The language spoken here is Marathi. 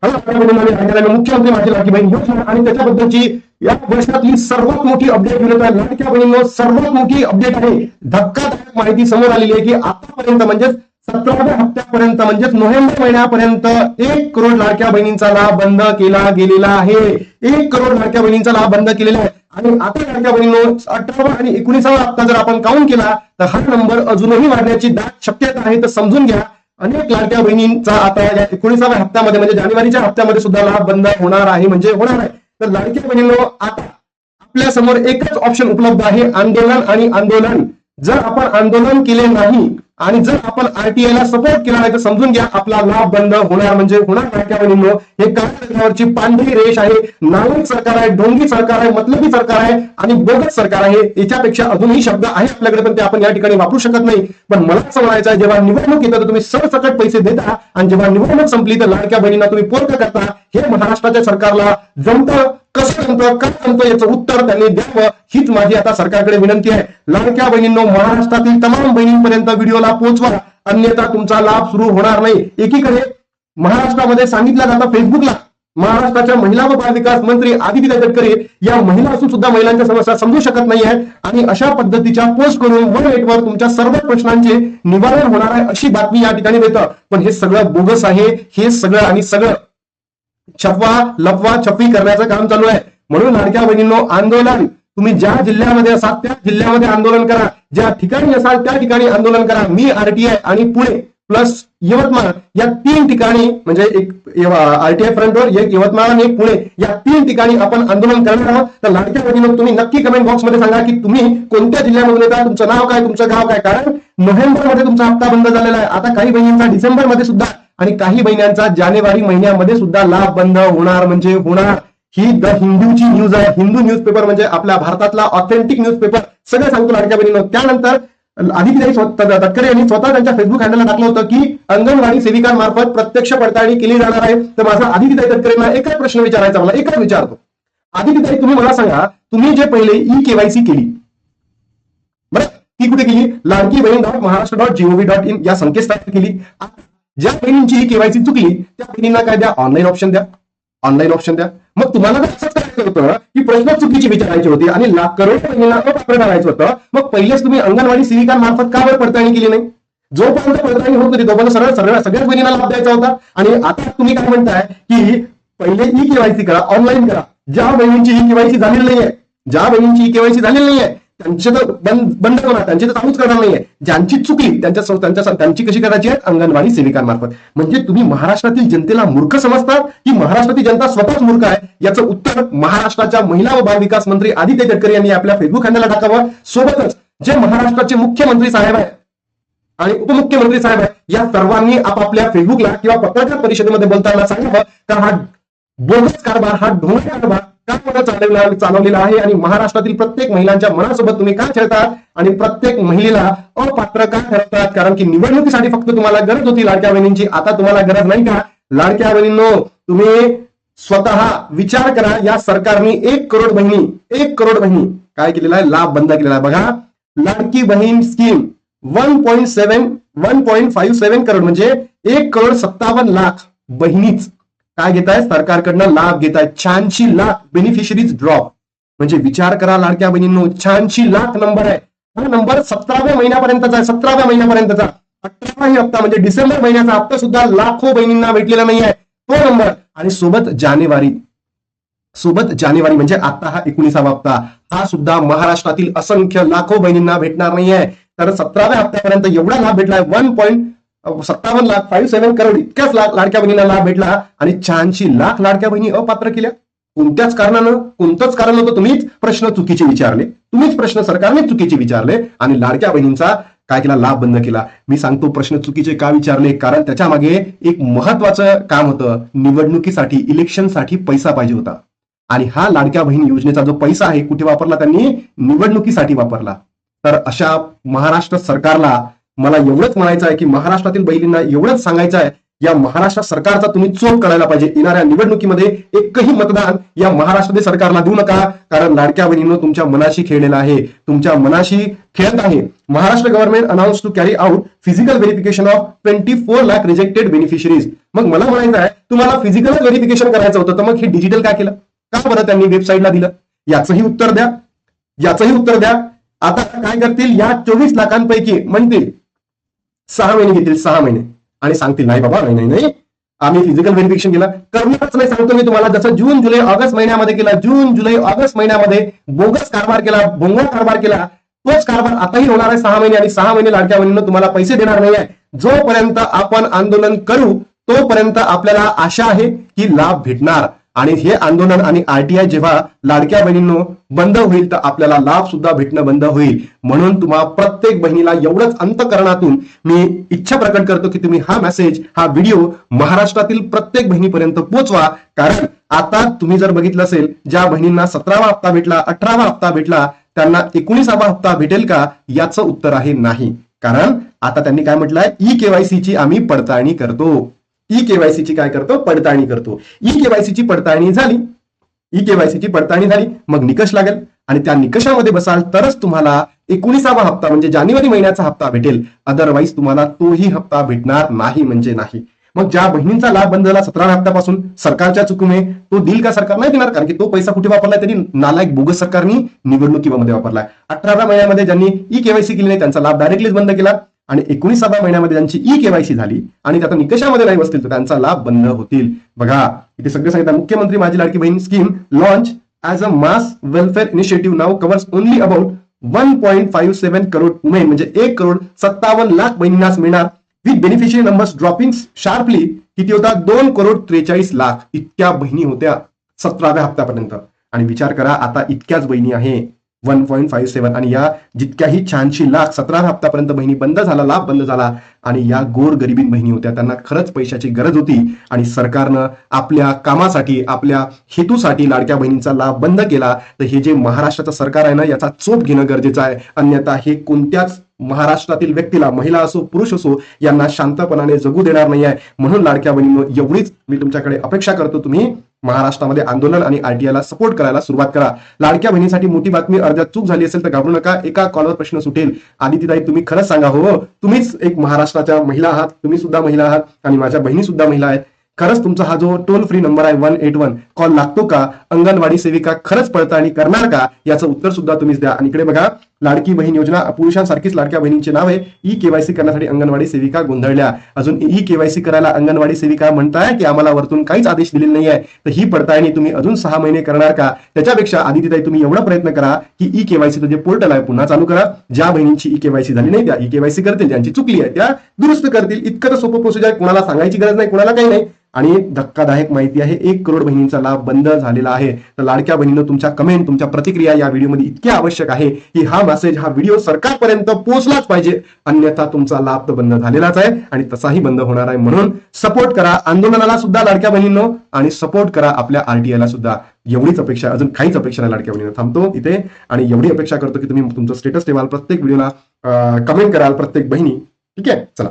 मुख्यमंत्री माझी लाडकी बहीण योजना आणि त्याच्याबद्दलची या वर्षातली सर्वात मोठी अपडेट घेऊन आहे. लाडक्या बहिणींनो सर्वात मोठी अपडेट आहे. धक्कादायक माहिती समोर आलेली आहे की आतापर्यंत म्हणजेच 17व्या हप्त्यापर्यंत म्हणजेच नोव्हेंबर महिन्यापर्यंत 1 करोड लाडक्या बहिणींचा लाभ बंद केला गेलेला आहे. 1 करोड लाडक्या बहिणींचा लाभ बंद केलेला आहे. आणि आता लाडक्या बहिणींनो 18वा आणि 19वा हप्ता जर आपण काउंट केला तर हा नंबर अजूनही वाढण्याची दाट शक्यता आहे. तर समजून घ्या अनेक लाडक्या बहिणींचा आता या 19व्या हप्त्यामध्ये म्हणजे जानेवारीच्या हप्त्यामध्ये सुद्धा लाभ बंद होणार आहे म्हणजे होणार आहे. तर लाडक्या बहिणींनो आता आपल्या समोर एकच ऑप्शन उपलब्ध आहे, आंदोलन आणि आंदोलन. जर आपण आंदोलन केले नाही आणि जर आपण आरटीआय ला सपोर्ट केला नाही तर समजून घ्या आपला लाभ बंद होणार म्हणजे होणार. लाडक्या बहिणींनो हे काळ्यावरची पांढरी रेष आहे. नालायक सरकार आहे, ढोंगी सरकार आहे, मतलबी सरकार आहे आणि बोगस सरकार आहे. याच्यापेक्षा अजूनही शब्द आहे आपल्याकडे पण ते आपण या ठिकाणी वापरू शकत नाही. पण मला असं म्हणायचं आहे जेव्हा निवडणूक येतं तर तुम्ही सरसकट पैसे देता आणि जेव्हा निवडणूक संपली तर लाडक्या बहिणींना तुम्ही पोरकं करता. हे महाराष्ट्राच्या सरकारला जमतं, कसं जमतं, काय जमतं याचं उत्तर त्यांनी द्यावं हीच माझी आता सरकारकडे विनंती आहे. लाडक्या बहिणींनो महाराष्ट्रातील तमाम बहिणींपर्यंत व्हिडिओला पोहोचवा, अन्यथा तुमचा लाभ सुरू होणार नाही. एकीकडे महाराष्ट्रामध्ये सांगितलं जातं फेसबुकला महाराष्ट्राच्या महिला व बाल विकास मंत्री आदिती तटकरे या महिला असून सुद्धा महिलांच्या समस्या समजू शकत नाही आहेत आणि अशा पद्धतीच्या पोस्ट करून वन नेटवर तुमच्या सर्व प्रश्नांचे निवारण होणार आहे अशी बातमी या ठिकाणी देतं. पण हे सगळं बोगस आहे. हे सगळं आणि सगळं छपवा लपवा छपी करण्याचं काम चालू आहे. म्हणून लाडक्या बहिणींनो आंदोलन तुम्ही ज्या जिल्ह्यामध्ये असाल त्या जिल्ह्यामध्ये आंदोलन करा, ज्या ठिकाणी असाल त्या ठिकाणी आंदोलन करा. मी आरटीआय आणि पुणे प्लस यवतमाळ या 3 ठिकाणी म्हणजे एक आरटीआय फ्रंटवर, एक यवतमाळ आणि एक पुणे या 3 ठिकाणी आपण आंदोलन करणार आहोत. तर लाडक्या बहिणींनो तुम्ही नक्की कमेंट बॉक्समध्ये सांगा की तुम्ही कोणत्या जिल्ह्यामधून येता, तुमचं नाव काय, तुमचं गाव काय. कारण नोव्हेंबर मध्ये तुमचा हप्ता बंद झालेला आहे. आता काही बहिणींचा डिसेंबर मध्ये सुद्धा आणि काही महिन्यांचा जानेवारी महिन्यामध्ये सुद्धा लाभ बंद होणार म्हणजे होणार. ही द हिंदूची न्यूज आहे. हिंदू न्यूजपेपर म्हणजे आपल्या भारतातला ऑथेंटिक न्यूजपेपर. सगळं सांगतो लाडक्या बहिणींनो. त्यानंतर आदिती तटकरे यांनी स्वतः त्यांच्या फेसबुक हँडलला टाकलं होतं की अंगणवाडी सेविकांमार्फत प्रत्यक्ष पडताळणी केली जाणार आहे. तर माझा आदिती तटकरेंना एकच प्रश्न विचारायचा, मला एकच विचारतो. आदिती तुम्ही मला सांगा, तुम्ही जे पहिले ई-केवायसी केली बरं ती कुठे केली? लाडकी बहीण .महाराष्ट्र.gov.in या संकेतस्थळावर केली. ज्या बहिणींची केवायसी चुकली त्या बहिणींना काय द्या, ऑनलाईन ऑप्शन द्या, ऑनलाईन ऑप्शन द्या. मग तुम्हाला असंच करायचं होतं की प्रश्न चुकीची विचारायची होती आणि करोड बहिणींना अपात्र करायचं होतं. मग पहिलेच तुम्ही अंगणवाडी सेविकांमार्फत का बरं पडताळणी केली नाही? जोपर्यंत पडताळणी होत होती तोपर्यंत सगळ्याच बहिणींना लाभ द्यायचा होता. आणि आता तुम्ही काय म्हणताय की पहिले ई केवायसी करा, ऑनलाईन करा. ज्या बहिणींची ई केवायसी झालेली नाहीये, ज्या बहिणींची ई केवायसी झालेली नाहीये त्यांचे तर बंद होणार, त्यांची तर चालूच करणार नाहीये. ज्यांची चुकली त्यांची कशी करायची आहे? अंगणवाडी सेविकांमार्फत. म्हणजे तुम्ही महाराष्ट्रातील जनतेला मूर्ख समजता की महाराष्ट्रातील जनता स्वतःच मूर्ख आहे? याचं उत्तर महाराष्ट्राच्या महिला व बाल विकास मंत्री आदिती तटकरे यांनी आपल्या फेसबुक हँडलला टाकावं. सोबतच जे महाराष्ट्राचे मुख्यमंत्री साहेब आहेत आणि उपमुख्यमंत्री साहेब आहेत या सर्वांनी आपापल्या फेसबुकला किंवा पत्रकार परिषदेमध्ये बोलताना सांगावं का हा बोगस कारभार, हा ढोंगी कारभार का चालवलेला आहे आणि महाराष्ट्रातील प्रत्येक महिलांच्या मनासोबत तुम्ही का खेळतात आणि प्रत्येक महिलेला अपात्र का ठरवतात? कारण की निवडणुकीसाठी फक्त तुम्हाला गरज होती लाडक्या बहिणींची, आता तुम्हाला गरज नाही का? लाडक्या बहिणींनो तुम्ही स्वतः विचार करा. या सरकारने 1 करोड बहिणी काय केलेला आहे? लाभ बंद केलेला आहे. बघा लाडकी बहीण स्कीम 1.57 करोड म्हणजे 1,57,00,000 बहिणीच काय घेत आहे? सरकारकडनं लाभ घेत आहे. 86 लाख बेनिफिशरीज ड्रॉप. म्हणजे विचार करा लाडक्या बहिणींनो 86 लाख नंबर आहे. हा नंबर 17व्या महिन्यापर्यंतचा आहे. 17व्या महिन्यापर्यंतचा 18वा हप्ता म्हणजे डिसेंबर महिन्याचा हप्ता सुद्धा लाखो बहिणींना भेटलेला नाही आहे तो नंबर. आणि सोबत जानेवारी म्हणजे आता हा 19वा हप्ता हा सुद्धा महाराष्ट्रातील असंख्य लाखो बहिणींना भेटणार नाही आहे. तर 17व्या हप्त्यापर्यंत एवढा लाभ भेटलाय 1.57 करोड इतक्याच लाडक्या बहिणींना लाभ भेटला आणि 86 लाख लाडक्या बहिणी अपात्र केल्या. कोणत्याच कारण होतं? तुम्हीच प्रश्न चुकीचे विचारले, तुम्हीच प्रश्न सरकारने चुकीचे विचारले आणि लाडक्या बहिणींचा काय केला? लाभ बंद केला. मी सांगतो प्रश्न चुकीचे का विचारले, कारण त्याच्या मागे एक महत्वाचं काम होतं. निवडणुकीसाठी इलेक्शनसाठी पैसा पाहिजे होता आणि हा लाडक्या बहीण योजनेचा जो पैसा आहे कुठे वापरला? त्यांनी निवडणुकीसाठी वापरला. तर अशा महाराष्ट्र सरकारला मला एवढंच म्हणायचं आहे की महाराष्ट्रातील बहिणींना एवढंच सांगायचं आहे या महाराष्ट्र सरकारचा तुम्ही चोप करायला पाहिजे. येणाऱ्या निवडणुकीमध्ये एकही मतदान या महाराष्ट्रातील सरकारला देऊ नका, कारण लाडक्या बहिणींनो तुमच्या मनाशी खेळलेला आहे, तुमच्या मनाशी खेळत आहे. Maharashtra government announce to carry out physical verification of 24 lakh rejected beneficiaries. मग मला म्हणायचं आहे, तुम्हाला फिजिकल व्हेरिफिकेशन करायचं होतं तर मग हे डिजिटल का केलं, का बरं त्यांनी वेबसाईटला दिलं? याचंही उत्तर द्या, याचंही उत्तर द्या. आता काय करतील, या 24 लाखांपैकी म्हणतील 6 महिने घेतील, 6 महिने, आणि सांगतील नाही बाबा नाही नाही नाही आम्ही फिजिकल व्हेरिफिकेशन केलं. करणारच नाही सांगतो मी तुम्हाला. जसं जून जुलै ऑगस्ट महिन्यामध्ये केला, जून जुलै ऑगस्ट महिन्यामध्ये बोगस कारभार केला, भोंगळ कारभार केला, तोच कारभार आताही होणार आहे 6 महिने. आणि 6 महिने लाडक्या बहिणींना तुम्हाला पैसे देणार नाही आहे. जोपर्यंत आपण आंदोलन करू तोपर्यंत आपल्याला आशा आहे की लाभ भेटणार. आणि हे आंदोलन आणि आरटीआय जेव्हा लाडक्या बहिणींनो बंद होईल तर आपल्याला लाभ सुद्धा भेटणं बंद होईल. म्हणून तुम्हा प्रत्येक बहिणीला एवढंच अंतःकरणातून मी इच्छा प्रकट करतो की तुम्ही हा मेसेज, हा व्हिडिओ महाराष्ट्रातील प्रत्येक बहिणीपर्यंत पोहोचवा. कारण आता तुम्ही जर बघितलं असेल, ज्या बहिणींना 17वा हप्ता भेटला, 18वा हप्ता भेटला, त्यांना 19वा हप्ता भेटेल का, याचं उत्तर आहे नाही. कारण आता त्यांनी काय म्हटलंय, ई केवायसीची आम्ही पडताळणी करतो. ई केवायसीची काय करतो, पडताळणी करतो. ई केवायसीची पडताळणी झाली, ई केवायसीची पडताळणी झाली, मग निकष लागेल आणि त्या निकषामध्ये बसाल तरच तुम्हाला 19वा हप्ता म्हणजे जानेवारी महिन्याचा हप्ता भेटेल. अदरवाईज तुम्हाला तोही हप्ता भेटणार नाही म्हणजे नाही. मग ज्या बहिणींचा लाभ बंद झाला 17व्या हप्त्यापासून, सरकारच्या चुकीने तो देईल का सरकार? नाही देणार, कारण की तो पैसा कुठे वापरलाय, तरी नालायक बोगस सरकारनी निवडणुकीमध्ये वापरलाय. 18व्या महिन्यामध्ये ज्यांनी ई केवायसी केली नाही त्यांचा लाभ डायरेक्टलीच बंद केला, आणि 19व्या महिन्यामध्ये ज्यांची ई केवायसी झाली आणि त्याचा निकषामध्ये नाही बसतील तर त्यांचा लाभ बंद होतील. बघा इथे सगळं सांगितलं. मुख्यमंत्री माझी Ladki Bahin scheme launch as a mass welfare initiative now covers only about 1.57 crore women, म्हणजे 1,57,00,000 बहिणींनाच मिळणार. With beneficiary numbers dropping sharply. किती होता, 2,43,00,000 इतक्या बहिणी होत्या 17व्या हप्त्यापर्यंत. आणि विचार करा आता इतक्याच बहिणी आहे 1.57, आणि या जितक्याही छानशी लाख 17व्या हप्त्यापर्यंत बहिणी बंद झाला, लाभ बंद झाला, आणि या गोर गरिबीन बहिणी होत्या, त्यांना खरंच पैशाची गरज होती आणि सरकारनं आपल्या कामासाठी, आपल्या हेतूसाठी लाडक्या बहिणींचा लाभ बंद केला. तर हे जे महाराष्ट्राचं सरकार आहे ना, याचा चोप घेणं गरजेचं आहे. अन्यथा हे कोणत्याच महाराष्ट्रातील व्यक्तीला, महिला असो पुरुष असो, यांना शांतपणाने जगू देणार नाही आहे. म्हणून लाडक्या बहिणींनो एवढीच मी तुमच्याकडे अपेक्षा करतो, तुम्ही महाराष्ट्रामध्ये आंदोलन आणि आरटीआयला सपोर्ट करायला सुरुवात करा. लाडक्या बहिणीसाठी मोठी बातमी, अर्ध्यात चूक झाली असेल तर घाबरू नका, एका कॉलवर प्रश्न सुटेल. आदितीताई तुम्ही खरंच सांगा, हो तुम्हीच एक महाराष्ट्राच्या महिला आहात, तुम्ही सुद्धा महिला आहात आणि माझ्या बहिणी सुद्धा महिला आहेत. खरंच तुमचा हा जो टोल फ्री नंबर आहे 181 कॉल लागतो का? अंगणवाडी सेविका खरंच पडताळणी करणार का? याचं उत्तर सुद्धा तुम्हीच द्या. आणि इकडे बघा, लाडकी बहीण योजना पुरुषांसारखीच लाडक्या बहिणींचे नाव आहे. ई केवायसी करण्यासाठी अंगणवाडी सेविका गोंधळल्या. अजून ई केवायसी करायला अंगणवाडी सेविका म्हणताय की आम्हाला वरतून काहीच आदेश दिलेले नाही आहे, तर ही पडताळणी तुम्ही अजून 6 महिने करणार का? त्याच्यापेक्षा आदितीताई तुम्ही एवढा प्रयत्न करा की ई केवायसीचं जे पोर्टल आहे पुन्हा चालू करा. ज्या बहिणींची ई केवायसी झाली नाही त्या ई केवायसी करतील, ज्यांची चुकली आहे त्या दुरुस्त करतील. इतकं सोपं प्रोसिजर आहे, कुणाला सांगायची गरज नाही, कुणाला काही नाही. आणि धक्कादायक माहिती आहे, 1 करोड बहिणींचा लाभ बंद झालेला आहे. तर लाडक्या बहिणींनो तुमच्या कमेंट, तुमच्या प्रतिक्रिया या व्हिडिओमध्ये इतक्या आवश्यक आहे की हा मेसेज, हा व्हिडिओ सरकारपर्यंत पोहोचलाच पाहिजे. अन्यथा तुमचा लाभ तर बंद झालेलाच आहे आणि तसाही बंद होणार आहे. म्हणून सपोर्ट करा आंदोलनाला सुद्धा लाडक्या बहिणींनो, आणि सपोर्ट करा आपल्या आरटीआयला सुद्धा. एवढीच अपेक्षा, अजून काहीच अपेक्षा नाही लाडक्या बहिणींना. थांबतो इथे आणि एवढी अपेक्षा करतो की तुम्ही तुमचं स्टेटस ठेवाल, प्रत्येक व्हिडिओला कमेंट कराल प्रत्येक बहिणी. ठीक आहे, चला.